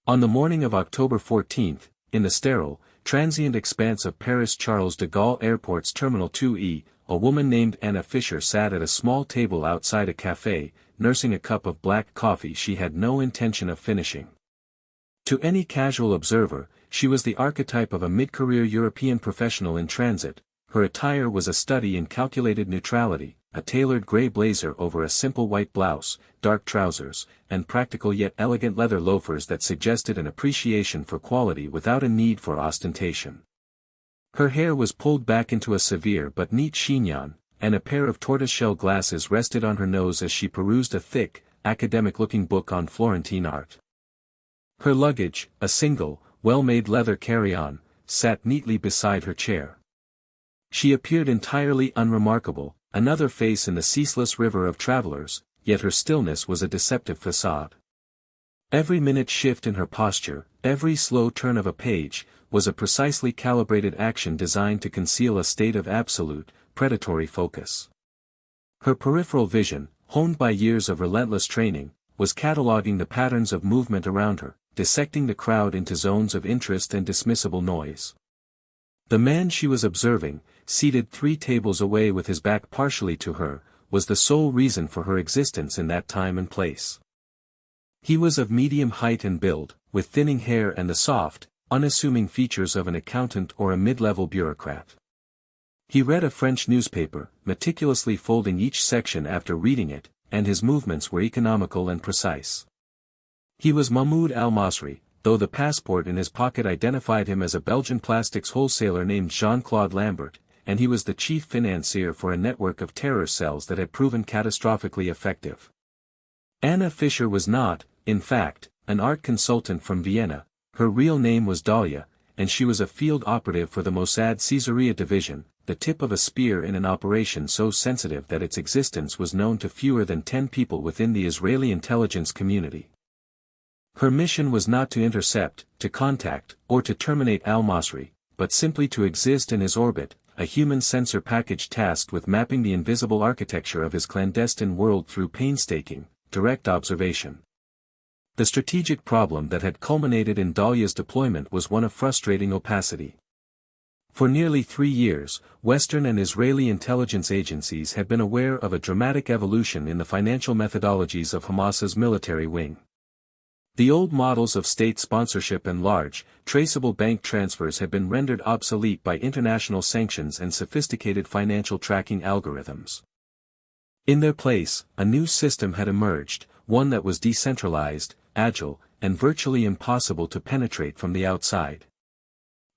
On the morning of October 14, in the sterile, transient expanse of Paris Charles de Gaulle Airport's Terminal 2E, a woman named Anna Fisher sat at a small table outside a café, nursing a cup of black coffee she had no intention of finishing. To any casual observer, she was the archetype of a mid-career European professional in transit. Her attire was a study in calculated neutrality, a tailored grey blazer over a simple white blouse, dark trousers, and practical yet elegant leather loafers that suggested an appreciation for quality without a need for ostentation. Her hair was pulled back into a severe but neat chignon, and a pair of tortoiseshell glasses rested on her nose as she perused a thick, academic-looking book on Florentine art. Her luggage, a single, well-made leather carry-on, sat neatly beside her chair. She appeared entirely unremarkable, another face in the ceaseless river of travelers, yet her stillness was a deceptive facade. Every minute shift in her posture, every slow turn of a page, was a precisely calibrated action designed to conceal a state of absolute, predatory focus. Her peripheral vision, honed by years of relentless training, was cataloguing the patterns of movement around her, dissecting the crowd into zones of interest and dismissible noise. The man she was observing, seated 3 tables away with his back partially to her, was the sole reason for her existence in that time and place. He was of medium height and build, with thinning hair and the soft, unassuming features of an accountant or a mid-level bureaucrat. He read a French newspaper, meticulously folding each section after reading it, and his movements were economical and precise. He was Mahmoud al-Masri, though the passport in his pocket identified him as a Belgian plastics wholesaler named Jean-Claude Lambert, and he was the chief financier for a network of terror cells that had proven catastrophically effective. Anna Fisher was not, in fact, an art consultant from Vienna. Her real name was Dahlia, and she was a field operative for the Mossad Caesarea division, the tip of a spear in an operation so sensitive that its existence was known to fewer than 10 people within the Israeli intelligence community. Her mission was not to intercept, to contact, or to terminate al-Masri, but simply to exist in his orbit, a human sensor package tasked with mapping the invisible architecture of his clandestine world through painstaking, direct observation. The strategic problem that had culminated in Dahlia's deployment was one of frustrating opacity. For nearly 3 years, Western and Israeli intelligence agencies had been aware of a dramatic evolution in the financial methodologies of Hamas's military wing. The old models of state sponsorship and large, traceable bank transfers had been rendered obsolete by international sanctions and sophisticated financial tracking algorithms. In their place, a new system had emerged, one that was decentralized, agile, and virtually impossible to penetrate from the outside.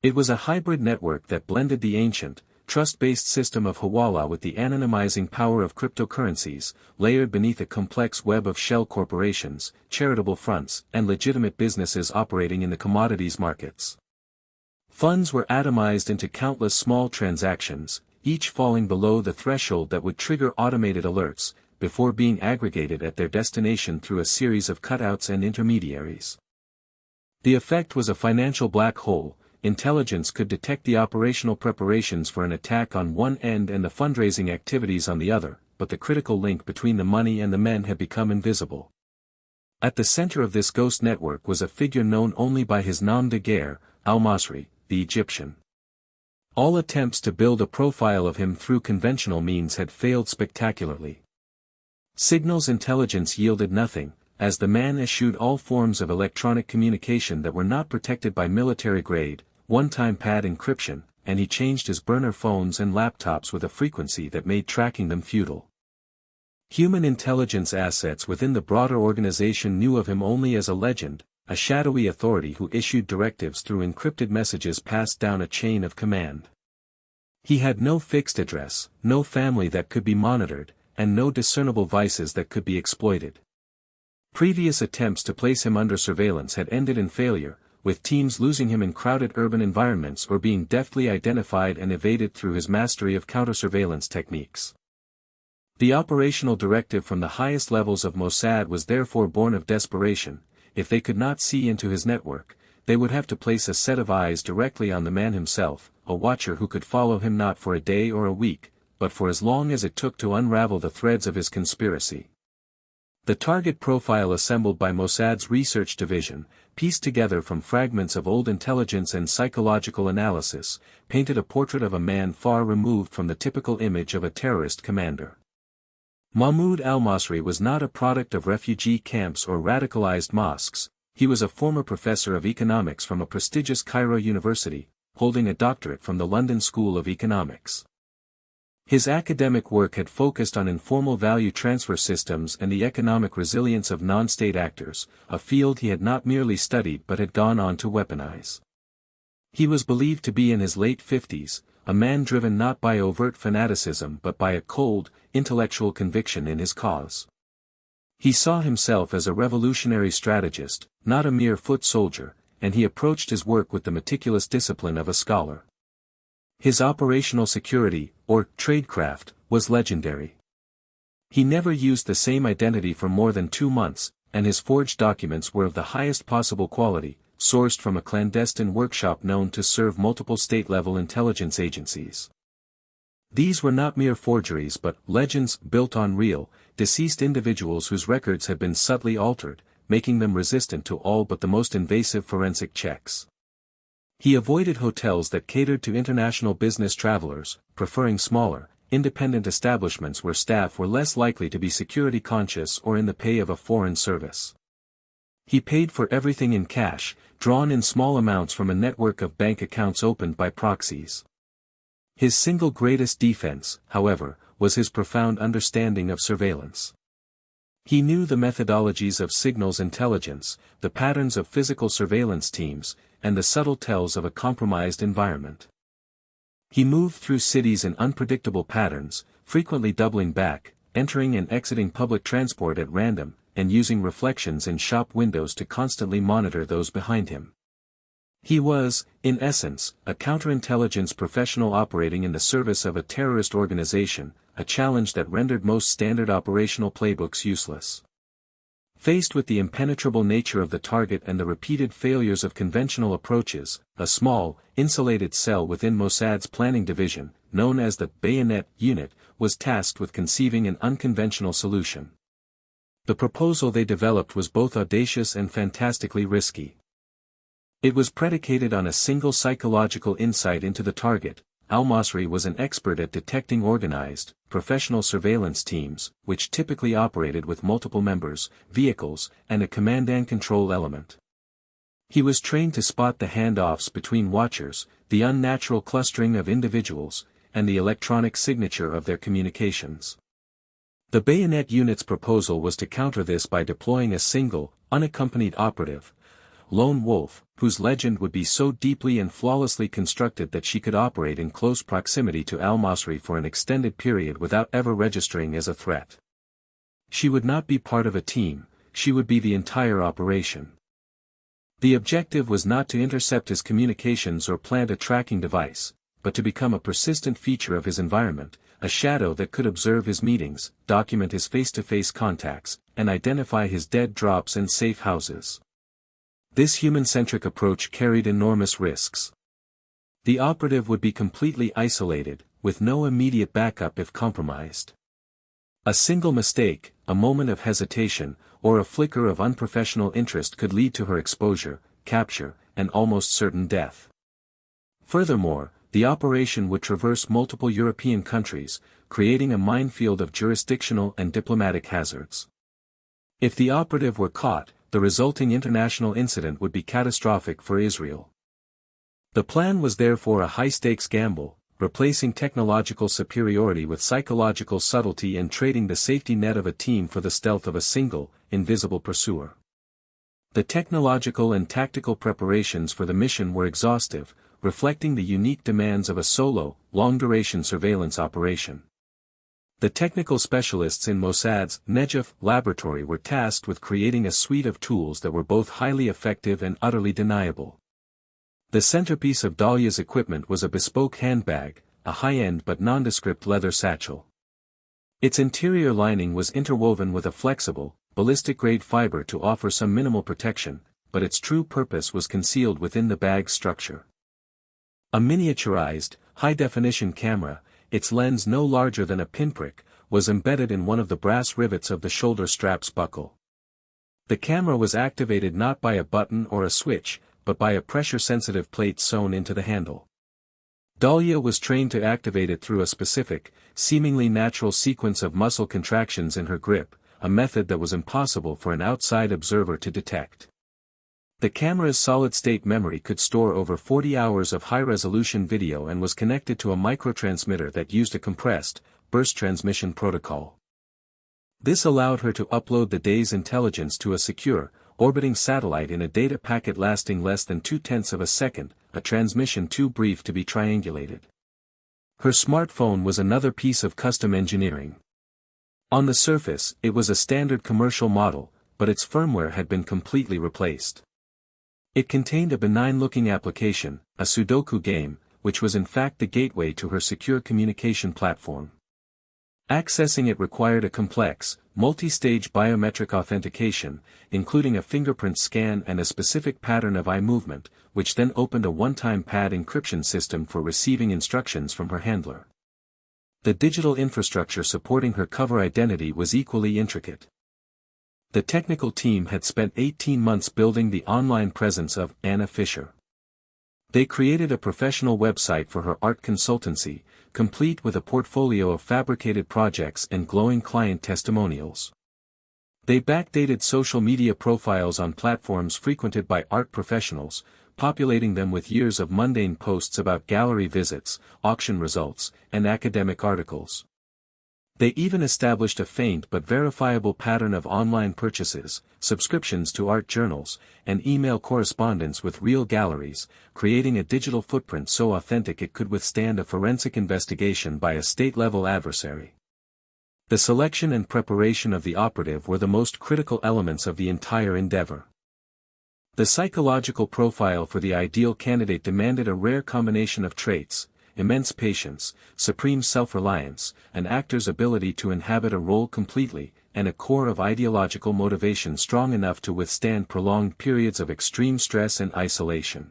It was a hybrid network that blended the ancient, trust-based system of Hawala with the anonymizing power of cryptocurrencies, layered beneath a complex web of shell corporations, charitable fronts, and legitimate businesses operating in the commodities markets. Funds were atomized into countless small transactions, each falling below the threshold that would trigger automated alerts, before being aggregated at their destination through a series of cutouts and intermediaries. The effect was a financial black hole. Intelligence could detect the operational preparations for an attack on one end and the fundraising activities on the other, but the critical link between the money and the men had become invisible. At the center of this ghost network was a figure known only by his nom de guerre, al-Masri, the Egyptian. All attempts to build a profile of him through conventional means had failed spectacularly. Signals intelligence yielded nothing, as the man eschewed all forms of electronic communication that were not protected by military-grade, one-time pad encryption, and he changed his burner phones and laptops with a frequency that made tracking them futile. Human intelligence assets within the broader organization knew of him only as a legend, a shadowy authority who issued directives through encrypted messages passed down a chain of command. He had no fixed address, no family that could be monitored, and no discernible vices that could be exploited. Previous attempts to place him under surveillance had ended in failure, with teams losing him in crowded urban environments or being deftly identified and evaded through his mastery of counter-surveillance techniques. The operational directive from the highest levels of Mossad was therefore born of desperation. If they could not see into his network, they would have to place a set of eyes directly on the man himself, a watcher who could follow him not for a day or a week, but for as long as it took to unravel the threads of his conspiracy. The target profile assembled by Mossad's research division, pieced together from fragments of old intelligence and psychological analysis, painted a portrait of a man far removed from the typical image of a terrorist commander. Mahmoud al-Masri was not a product of refugee camps or radicalized mosques. He was a former professor of economics from a prestigious Cairo university, holding a doctorate from the London School of Economics. His academic work had focused on informal value transfer systems and the economic resilience of non-state actors, a field he had not merely studied but had gone on to weaponize. He was believed to be in his late 50s, a man driven not by overt fanaticism but by a cold, intellectual conviction in his cause. He saw himself as a revolutionary strategist, not a mere foot soldier, and he approached his work with the meticulous discipline of a scholar. His operational security, or tradecraft, was legendary. He never used the same identity for more than 2 months, and his forged documents were of the highest possible quality, sourced from a clandestine workshop known to serve multiple state-level intelligence agencies. These were not mere forgeries but legends built on real, deceased individuals whose records had been subtly altered, making them resistant to all but the most invasive forensic checks. He avoided hotels that catered to international business travelers, preferring smaller, independent establishments where staff were less likely to be security conscious or in the pay of a foreign service. He paid for everything in cash, drawn in small amounts from a network of bank accounts opened by proxies. His single greatest defense, however, was his profound understanding of surveillance. He knew the methodologies of signals intelligence, the patterns of physical surveillance teams, and the subtle tells of a compromised environment. He moved through cities in unpredictable patterns, frequently doubling back, entering and exiting public transport at random, and using reflections in shop windows to constantly monitor those behind him. He was, in essence, a counterintelligence professional operating in the service of a terrorist organization, a challenge that rendered most standard operational playbooks useless. Faced with the impenetrable nature of the target and the repeated failures of conventional approaches, a small, insulated cell within Mossad's planning division, known as the Bayonet Unit, was tasked with conceiving an unconventional solution. The proposal they developed was both audacious and fantastically risky. It was predicated on a single psychological insight into the target. Al-Masri was an expert at detecting organized, professional surveillance teams, which typically operated with multiple members, vehicles, and a command-and-control element. He was trained to spot the handoffs between watchers, the unnatural clustering of individuals, and the electronic signature of their communications. The Bayonet Unit's proposal was to counter this by deploying a single, unaccompanied operative, lone wolf, whose legend would be so deeply and flawlessly constructed that she could operate in close proximity to al-Masri for an extended period without ever registering as a threat. She would not be part of a team, she would be the entire operation. The objective was not to intercept his communications or plant a tracking device, but to become a persistent feature of his environment, a shadow that could observe his meetings, document his face-to-face contacts, and identify his dead drops and safe houses. This human-centric approach carried enormous risks. The operative would be completely isolated, with no immediate backup if compromised. A single mistake, a moment of hesitation, or a flicker of unprofessional interest could lead to her exposure, capture, and almost certain death. Furthermore, the operation would traverse multiple European countries, creating a minefield of jurisdictional and diplomatic hazards. If the operative were caught, the resulting international incident would be catastrophic for Israel. The plan was therefore a high-stakes gamble, replacing technological superiority with psychological subtlety and trading the safety net of a team for the stealth of a single, invisible pursuer. The technological and tactical preparations for the mission were exhaustive, reflecting the unique demands of a solo, long-duration surveillance operation. The technical specialists in Mossad's Negev laboratory were tasked with creating a suite of tools that were both highly effective and utterly deniable. The centerpiece of Dalia's equipment was a bespoke handbag, a high-end but nondescript leather satchel. Its interior lining was interwoven with a flexible, ballistic-grade fiber to offer some minimal protection, but its true purpose was concealed within the bag's structure. A miniaturized, high-definition camera, its lens no larger than a pinprick, was embedded in one of the brass rivets of the shoulder strap's buckle. The camera was activated not by a button or a switch, but by a pressure-sensitive plate sewn into the handle. Dahlia was trained to activate it through a specific, seemingly natural sequence of muscle contractions in her grip, a method that was impossible for an outside observer to detect. The camera's solid-state memory could store over 40 hours of high-resolution video and was connected to a microtransmitter that used a compressed, burst transmission protocol. This allowed her to upload the day's intelligence to a secure, orbiting satellite in a data packet lasting less than 0.2 of a second, a transmission too brief to be triangulated. Her smartphone was another piece of custom engineering. On the surface, it was a standard commercial model, but its firmware had been completely replaced. It contained a benign-looking application, a Sudoku game, which was in fact the gateway to her secure communication platform. Accessing it required a complex, multi-stage biometric authentication, including a fingerprint scan and a specific pattern of eye movement, which then opened a one-time pad encryption system for receiving instructions from her handler. The digital infrastructure supporting her cover identity was equally intricate. The technical team had spent 18 months building the online presence of Anna Fisher. They created a professional website for her art consultancy, complete with a portfolio of fabricated projects and glowing client testimonials. They backdated social media profiles on platforms frequented by art professionals, populating them with years of mundane posts about gallery visits, auction results, and academic articles. They even established a faint but verifiable pattern of online purchases, subscriptions to art journals, and email correspondence with real galleries, creating a digital footprint so authentic it could withstand a forensic investigation by a state-level adversary. The selection and preparation of the operative were the most critical elements of the entire endeavor. The psychological profile for the ideal candidate demanded a rare combination of traits: immense patience, supreme self-reliance, an actor's ability to inhabit a role completely, and a core of ideological motivation strong enough to withstand prolonged periods of extreme stress and isolation.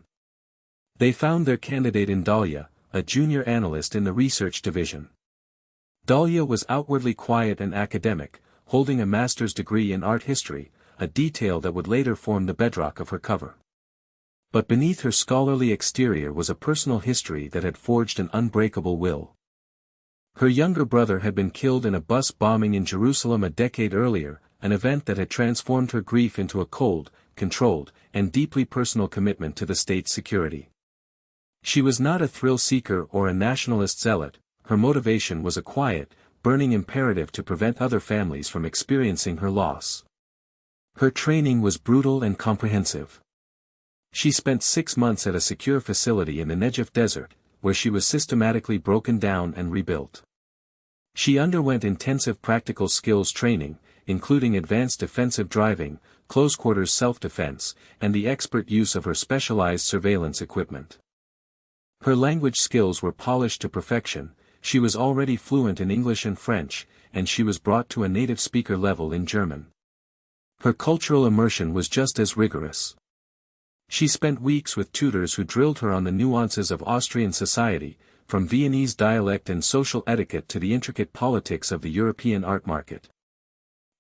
They found their candidate in Dahlia, a junior analyst in the research division. Dahlia was outwardly quiet and academic, holding a master's degree in art history, a detail that would later form the bedrock of her cover. But beneath her scholarly exterior was a personal history that had forged an unbreakable will. Her younger brother had been killed in a bus bombing in Jerusalem a decade earlier, an event that had transformed her grief into a cold, controlled, and deeply personal commitment to the state's security. She was not a thrill-seeker or a nationalist zealot, her motivation was a quiet, burning imperative to prevent other families from experiencing her loss. Her training was brutal and comprehensive. She spent 6 months at a secure facility in the Negev desert, where she was systematically broken down and rebuilt. She underwent intensive practical skills training, including advanced defensive driving, close-quarters self-defense, and the expert use of her specialized surveillance equipment. Her language skills were polished to perfection, she was already fluent in English and French, and she was brought to a native speaker level in German. Her cultural immersion was just as rigorous. She spent weeks with tutors who drilled her on the nuances of Austrian society, from Viennese dialect and social etiquette to the intricate politics of the European art market.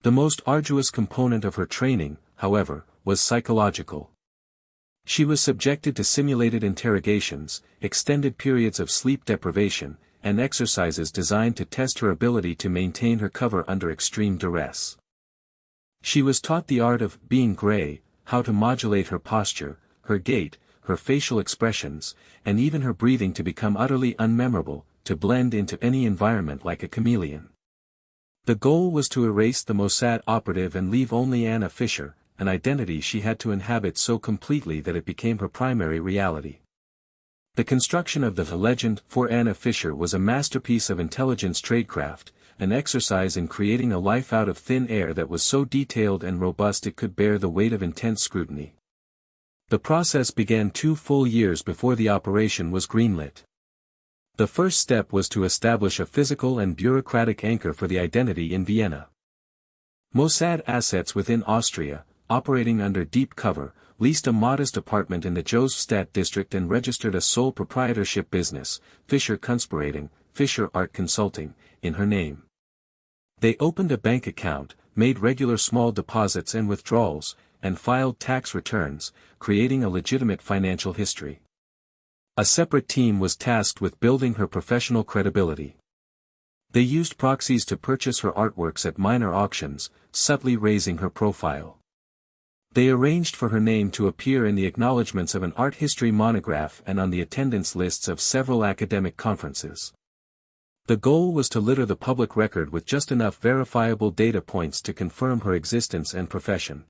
The most arduous component of her training, however, was psychological. She was subjected to simulated interrogations, extended periods of sleep deprivation, and exercises designed to test her ability to maintain her cover under extreme duress. She was taught the art of being gray, how to modulate her posture, her gait, her facial expressions, and even her breathing to become utterly unmemorable, to blend into any environment like a chameleon. The goal was to erase the Mossad operative and leave only Anna Fisher, an identity she had to inhabit so completely that it became her primary reality. The construction of the legend for Anna Fisher was a masterpiece of intelligence tradecraft, an exercise in creating a life out of thin air that was so detailed and robust it could bear the weight of intense scrutiny. The process began 2 full years before the operation was greenlit. The first step was to establish a physical and bureaucratic anchor for the identity in Vienna. Mossad assets within Austria, operating under deep cover, leased a modest apartment in the Josefstadt district and registered a sole proprietorship business, Fisher Conspirating, Fisher Art Consulting, in her name. They opened a bank account, made regular small deposits and withdrawals, and filed tax returns, creating a legitimate financial history. A separate team was tasked with building her professional credibility. They used proxies to purchase her artworks at minor auctions, subtly raising her profile. They arranged for her name to appear in the acknowledgments of an art history monograph and on the attendance lists of several academic conferences. The goal was to litter the public record with just enough verifiable data points to confirm her existence and profession.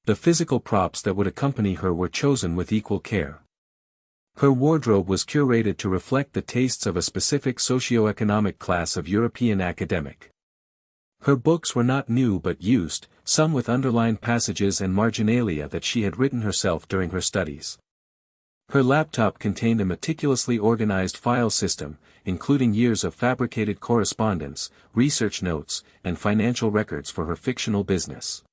The physical props that would accompany her were chosen with equal care. Her wardrobe was curated to reflect the tastes of a specific socio-economic class of European academic. Her books were not new but used, some with underlined passages and marginalia that she had written herself during her studies. Her laptop contained a meticulously organized file system, including years of fabricated correspondence, research notes, and financial records for her fictional business.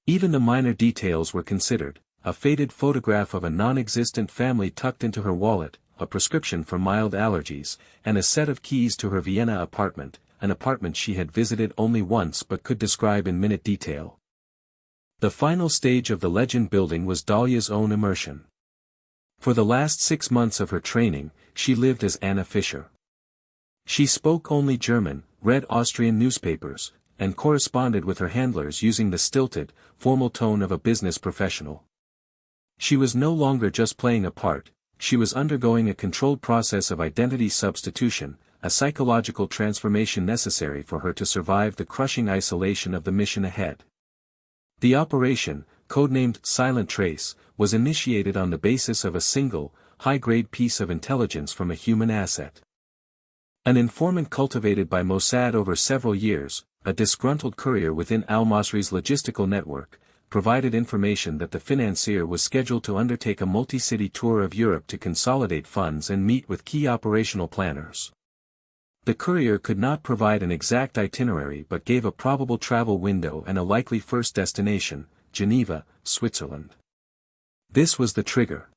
Even the minor details were considered: a faded photograph of a non-existent family tucked into her wallet, a prescription for mild allergies, and a set of keys to her Vienna apartment, an apartment she had visited only once but could describe in minute detail. The final stage of the legend building was Dahlia's own immersion. For the last 6 months of her training, she lived as Anna Fischer. She spoke only German, read Austrian newspapers, and corresponded with her handlers using the stilted, formal tone of a business professional. She was no longer just playing a part, she was undergoing a controlled process of identity substitution, a psychological transformation necessary for her to survive the crushing isolation of the mission ahead. The operation, codenamed Silent Trace, was initiated on the basis of a single, high-grade piece of intelligence from a human asset. An informant cultivated by Mossad over several years, a disgruntled courier within al-Masri's logistical network, provided information that the financier was scheduled to undertake a multi-city tour of Europe to consolidate funds and meet with key operational planners. The courier could not provide an exact itinerary but gave a probable travel window and a likely first destination: Geneva, Switzerland. This was the trigger.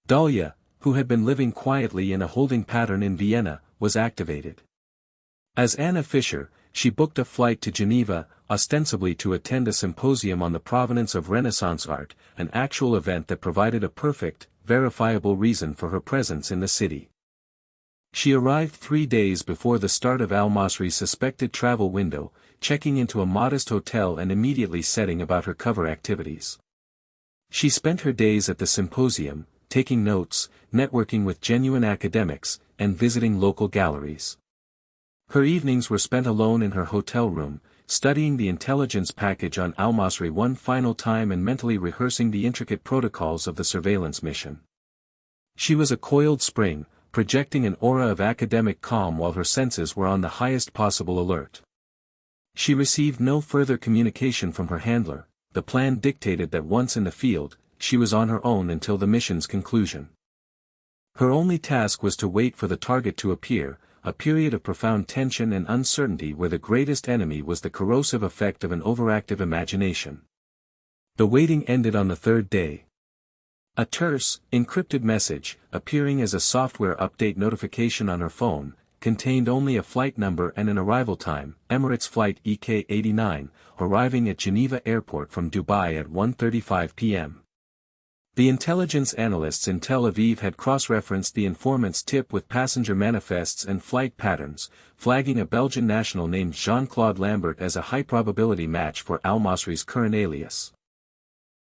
Dahlia, who had been living quietly in a holding pattern in Vienna, was activated. As Anna Fischer, she booked a flight to Geneva, ostensibly to attend a symposium on the provenance of Renaissance art, an actual event that provided a perfect, verifiable reason for her presence in the city. She arrived 3 days before the start of al-Masri's suspected travel window, checking into a modest hotel and immediately setting about her cover activities. She spent her days at the symposium, taking notes, networking with genuine academics, and visiting local galleries. Her evenings were spent alone in her hotel room, studying the intelligence package on al-Masri one final time and mentally rehearsing the intricate protocols of the surveillance mission. She was a coiled spring, projecting an aura of academic calm while her senses were on the highest possible alert. She received no further communication from her handler. The plan dictated that once in the field, she was on her own until the mission's conclusion. Her only task was to wait for the target to appear, a period of profound tension and uncertainty where the greatest enemy was the corrosive effect of an overactive imagination. The waiting ended on the 3rd day. A terse, encrypted message, appearing as a software update notification on her phone, contained only a flight number and an arrival time: Emirates Flight EK89, arriving at Geneva Airport from Dubai at 1:35 p.m. The intelligence analysts in Tel Aviv had cross-referenced the informant's tip with passenger manifests and flight patterns, flagging a Belgian national named Jean-Claude Lambert as a high-probability match for al-Masri's current alias.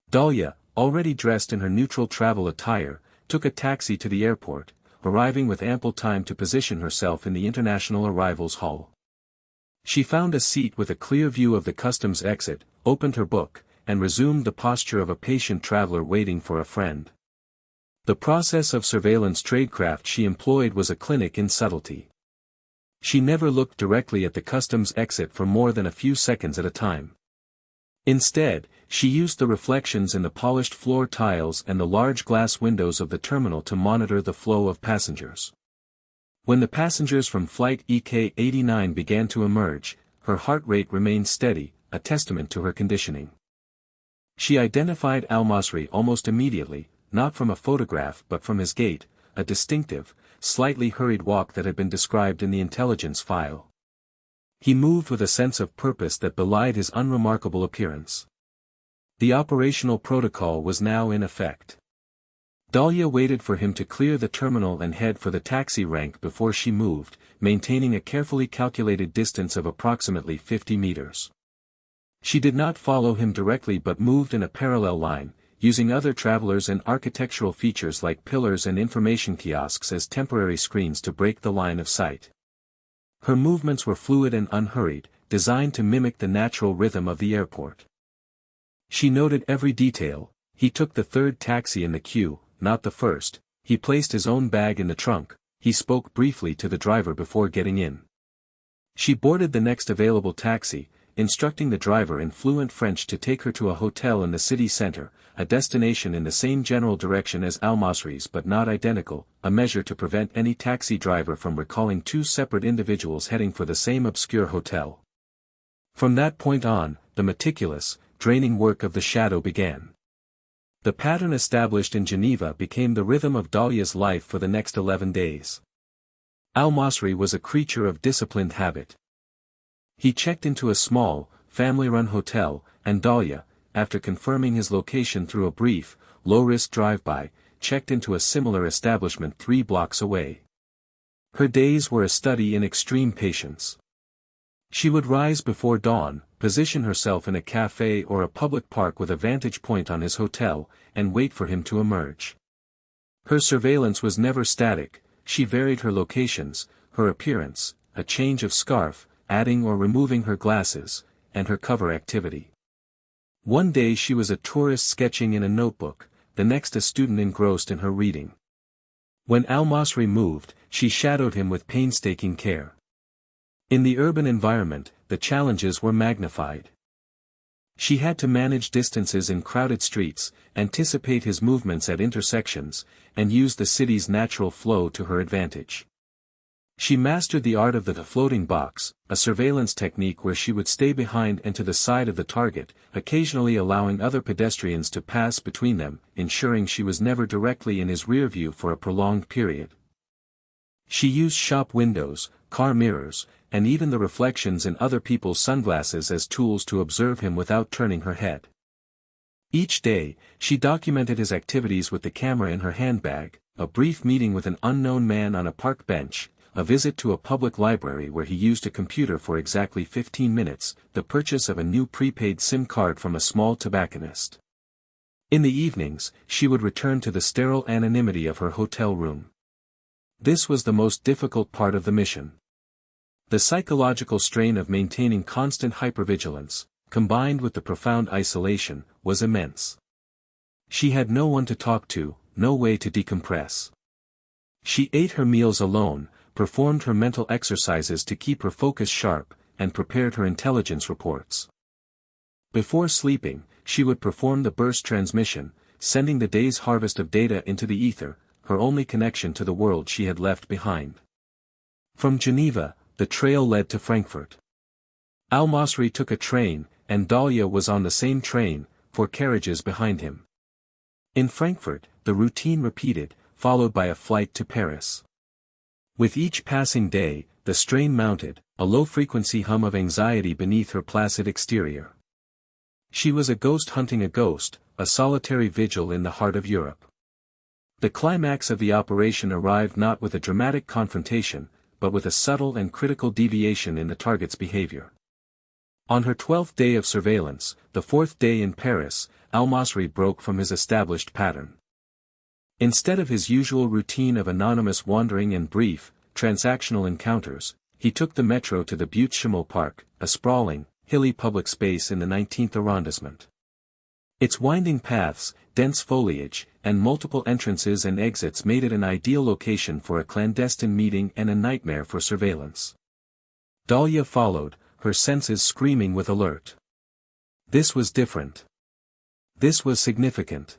Dahlia, already dressed in her neutral travel attire, took a taxi to the airport, arriving with ample time to position herself in the international arrivals hall. She found a seat with a clear view of the customs exit, opened her book, and resumed the posture of a patient traveler waiting for a friend. The process of surveillance tradecraft she employed was a clinic in subtlety. She never looked directly at the customs exit for more than a few seconds at a time. Instead, she used the reflections in the polished floor tiles and the large glass windows of the terminal to monitor the flow of passengers. When the passengers from flight EK89 began to emerge, her heart rate remained steady, a testament to her conditioning. She identified al-Masri almost immediately, not from a photograph but from his gait, a distinctive, slightly hurried walk that had been described in the intelligence file. He moved with a sense of purpose that belied his unremarkable appearance. The operational protocol was now in effect. Dahlia waited for him to clear the terminal and head for the taxi rank before she moved, maintaining a carefully calculated distance of approximately 50 meters. She did not follow him directly but moved in a parallel line, using other travelers and architectural features like pillars and information kiosks as temporary screens to break the line of sight. Her movements were fluid and unhurried, designed to mimic the natural rhythm of the airport. She noted every detail. He took the third taxi in the queue, not the first. He placed his own bag in the trunk. He spoke briefly to the driver before getting in. She boarded the next available taxi, instructing the driver in fluent French to take her to a hotel in the city center, a destination in the same general direction as Al-Masri's but not identical, a measure to prevent any taxi driver from recalling two separate individuals heading for the same obscure hotel. From that point on, the meticulous, draining work of the shadow began. The pattern established in Geneva became the rhythm of Dahlia's life for the next 11 days. Al-Masri was a creature of disciplined habit. He checked into a small, family-run hotel, and Dahlia, after confirming his location through a brief, low-risk drive-by, checked into a similar establishment 3 blocks away. Her days were a study in extreme patience. She would rise before dawn, position herself in a cafe or a public park with a vantage point on his hotel, and wait for him to emerge. Her surveillance was never static. She varied her locations, her appearance, a change of scarf, adding or removing her glasses, and her cover activity. One day she was a tourist sketching in a notebook, the next a student engrossed in her reading. When Al-Masri moved, she shadowed him with painstaking care. In the urban environment, the challenges were magnified. She had to manage distances in crowded streets, anticipate his movements at intersections, and use the city's natural flow to her advantage. She mastered the art of the floating box, a surveillance technique where she would stay behind and to the side of the target, occasionally allowing other pedestrians to pass between them, ensuring she was never directly in his rear view for a prolonged period. She used shop windows, car mirrors, and even the reflections in other people's sunglasses as tools to observe him without turning her head. Each day, she documented his activities with the camera in her handbag, a brief meeting with an unknown man on a park bench, a visit to a public library where he used a computer for exactly 15 minutes, the purchase of a new prepaid SIM card from a small tobacconist. In the evenings, she would return to the sterile anonymity of her hotel room. This was the most difficult part of the mission. The psychological strain of maintaining constant hypervigilance, combined with the profound isolation, was immense. She had no one to talk to, no way to decompress. She ate her meals alone, performed her mental exercises to keep her focus sharp, and prepared her intelligence reports. Before sleeping, she would perform the burst transmission, sending the day's harvest of data into the ether, her only connection to the world she had left behind. From Geneva, the trail led to Frankfurt. Al-Masri took a train, and Dahlia was on the same train, 4 carriages behind him. In Frankfurt, the routine repeated, followed by a flight to Paris. With each passing day, the strain mounted, a low-frequency hum of anxiety beneath her placid exterior. She was a ghost hunting a ghost, a solitary vigil in the heart of Europe. The climax of the operation arrived not with a dramatic confrontation, but with a subtle and critical deviation in the target's behavior. On her 12th day of surveillance, the 4th day in Paris, Al-Masri broke from his established pattern. Instead of his usual routine of anonymous wandering and brief, transactional encounters, he took the metro to the Butte-Chaumont Park, a sprawling, hilly public space in the 19th arrondissement. Its winding paths, dense foliage, and multiple entrances and exits made it an ideal location for a clandestine meeting and a nightmare for surveillance. Dahlia followed, her senses screaming with alert. This was different. This was significant.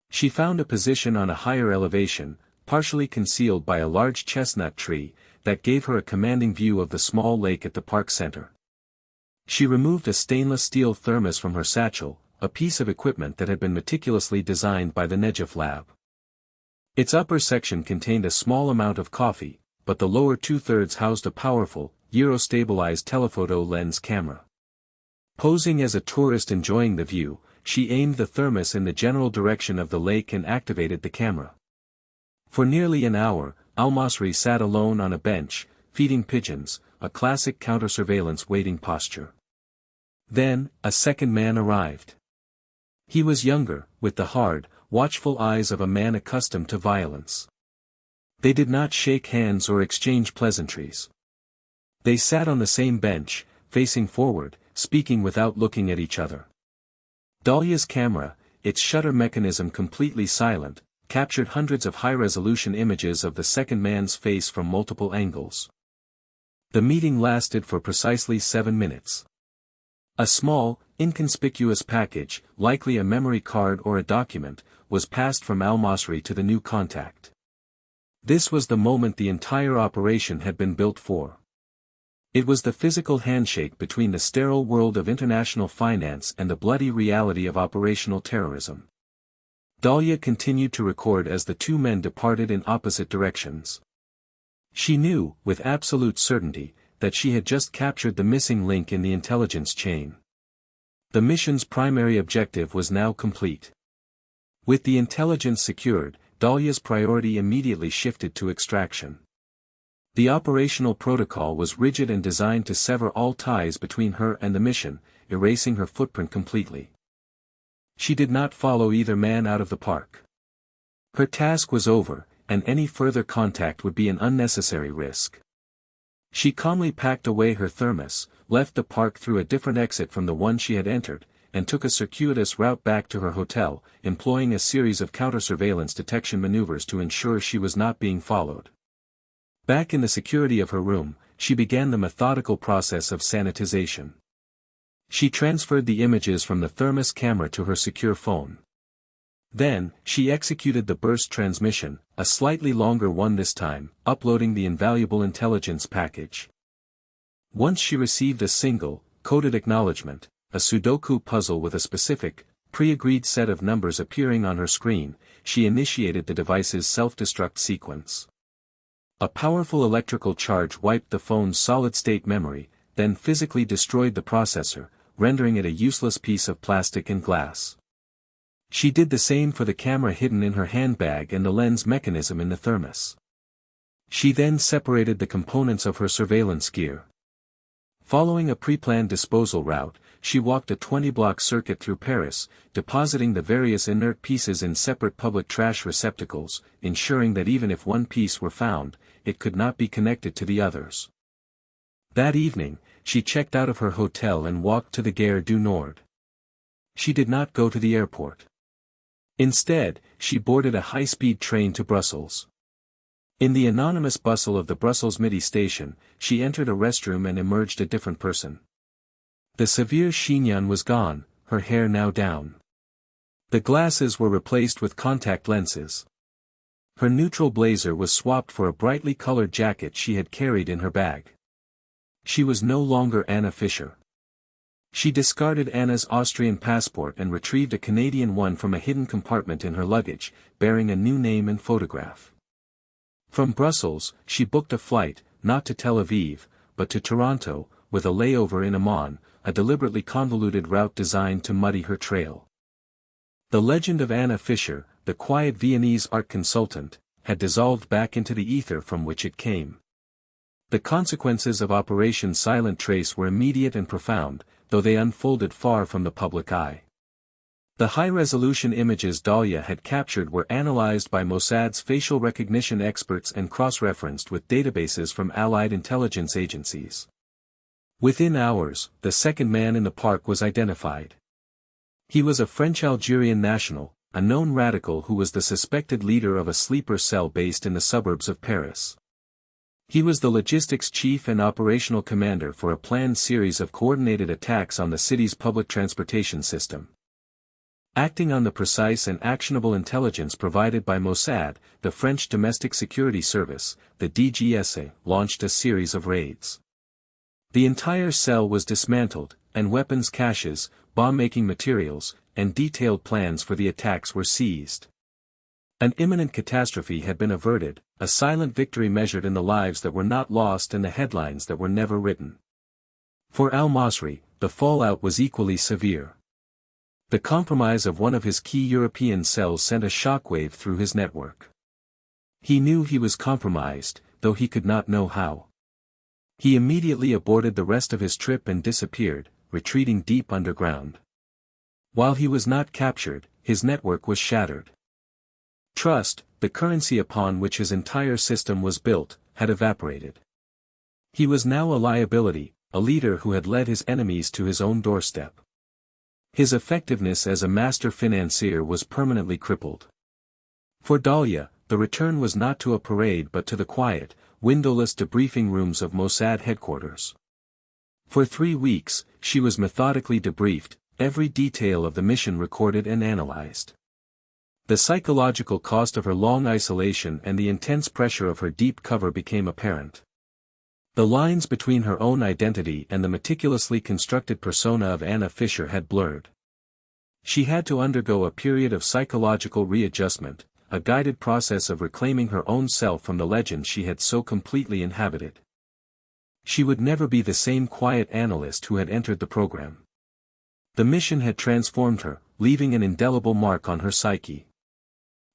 She found a position on a higher elevation, partially concealed by a large chestnut tree, that gave her a commanding view of the small lake at the park center. She removed a stainless steel thermos from her satchel, a piece of equipment that had been meticulously designed by the Negev lab. Its upper section contained a small amount of coffee, but the lower 2/3 housed a powerful, gyro-stabilized telephoto lens camera. Posing as a tourist enjoying the view, she aimed the thermos in the general direction of the lake and activated the camera. For nearly an hour, Al-Masri sat alone on a bench, feeding pigeons, a classic counter-surveillance waiting posture. Then, a second man arrived. He was younger, with the hard, watchful eyes of a man accustomed to violence. They did not shake hands or exchange pleasantries. They sat on the same bench, facing forward, speaking without looking at each other. Dalia's camera, its shutter mechanism completely silent, captured hundreds of high-resolution images of the second man's face from multiple angles. The meeting lasted for precisely 7 minutes. A small, inconspicuous package, likely a memory card or a document, was passed from Al-Masri to the new contact. This was the moment the entire operation had been built for. It was the physical handshake between the sterile world of international finance and the bloody reality of operational terrorism. Dalia continued to record as the two men departed in opposite directions. She knew, with absolute certainty, that she had just captured the missing link in the intelligence chain. The mission's primary objective was now complete. With the intelligence secured, Dalia's priority immediately shifted to extraction. The operational protocol was rigid and designed to sever all ties between her and the mission, erasing her footprint completely. She did not follow either man out of the park. Her task was over, and any further contact would be an unnecessary risk. She calmly packed away her thermos, left the park through a different exit from the one she had entered, and took a circuitous route back to her hotel, employing a series of counter-surveillance detection maneuvers to ensure she was not being followed. Back in the security of her room, she began the methodical process of sanitization. She transferred the images from the thermos camera to her secure phone. Then, she executed the burst transmission, a slightly longer one this time, uploading the invaluable intelligence package. Once she received a single, coded acknowledgement, a Sudoku puzzle with a specific, pre-agreed set of numbers appearing on her screen, she initiated the device's self-destruct sequence. A powerful electrical charge wiped the phone's solid-state memory, then physically destroyed the processor, rendering it a useless piece of plastic and glass. She did the same for the camera hidden in her handbag and the lens mechanism in the thermos. She then separated the components of her surveillance gear. Following a pre-planned disposal route, she walked a 20-block circuit through Paris, depositing the various inert pieces in separate public trash receptacles, ensuring that even if one piece were found, it could not be connected to the others. That evening, she checked out of her hotel and walked to the Gare du Nord. She did not go to the airport. Instead, she boarded a high-speed train to Brussels. In the anonymous bustle of the Brussels Midi station, she entered a restroom and emerged a different person. The severe chignon was gone, her hair now down. The glasses were replaced with contact lenses. Her neutral blazer was swapped for a brightly colored jacket she had carried in her bag. She was no longer Anna Fisher. She discarded Anna's Austrian passport and retrieved a Canadian one from a hidden compartment in her luggage, bearing a new name and photograph. From Brussels, she booked a flight, not to Tel Aviv, but to Toronto, with a layover in Amman, a deliberately convoluted route designed to muddy her trail. The legend of Anna Fisher, the quiet Viennese art consultant, had dissolved back into the ether from which it came. The consequences of Operation Silent Trace were immediate and profound, though they unfolded far from the public eye. The high-resolution images Dalia had captured were analyzed by Mossad's facial recognition experts and cross-referenced with databases from allied intelligence agencies. Within hours, the second man in the park was identified. He was a French-Algerian national, a known radical who was the suspected leader of a sleeper cell based in the suburbs of Paris. He was the logistics chief and operational commander for a planned series of coordinated attacks on the city's public transportation system. Acting on the precise and actionable intelligence provided by Mossad, the French Domestic Security Service, the DGSA, launched a series of raids. The entire cell was dismantled, and weapons caches, bomb-making materials, and detailed plans for the attacks were seized. An imminent catastrophe had been averted, a silent victory measured in the lives that were not lost and the headlines that were never written. For al-Masri, the fallout was equally severe. The compromise of one of his key European cells sent a shockwave through his network. He knew he was compromised, though he could not know how. He immediately aborted the rest of his trip and disappeared, retreating deep underground. While he was not captured, his network was shattered. Trust, the currency upon which his entire system was built, had evaporated. He was now a liability, a leader who had led his enemies to his own doorstep. His effectiveness as a master financier was permanently crippled. For Dalia, the return was not to a parade but to the quiet, windowless debriefing rooms of Mossad headquarters. For 3 weeks, she was methodically debriefed, every detail of the mission recorded and analyzed. The psychological cost of her long isolation and the intense pressure of her deep cover became apparent. The lines between her own identity and the meticulously constructed persona of Anna Fisher had blurred. She had to undergo a period of psychological readjustment, a guided process of reclaiming her own self from the legend she had so completely inhabited. She would never be the same quiet analyst who had entered the program. The mission had transformed her, leaving an indelible mark on her psyche.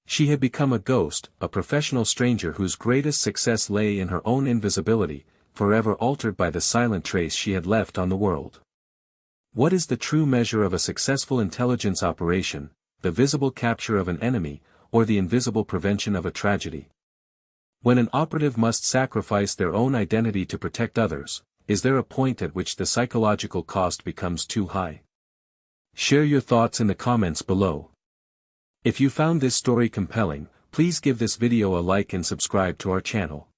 She had become a ghost, a professional stranger whose greatest success lay in her own invisibility, forever altered by the silent trace she had left on the world. What is the true measure of a successful intelligence operation, the visible capture of an enemy, or the invisible prevention of a tragedy? When an operative must sacrifice their own identity to protect others, is there a point at which the psychological cost becomes too high? Share your thoughts in the comments below. If you found this story compelling, please give this video a like and subscribe to our channel.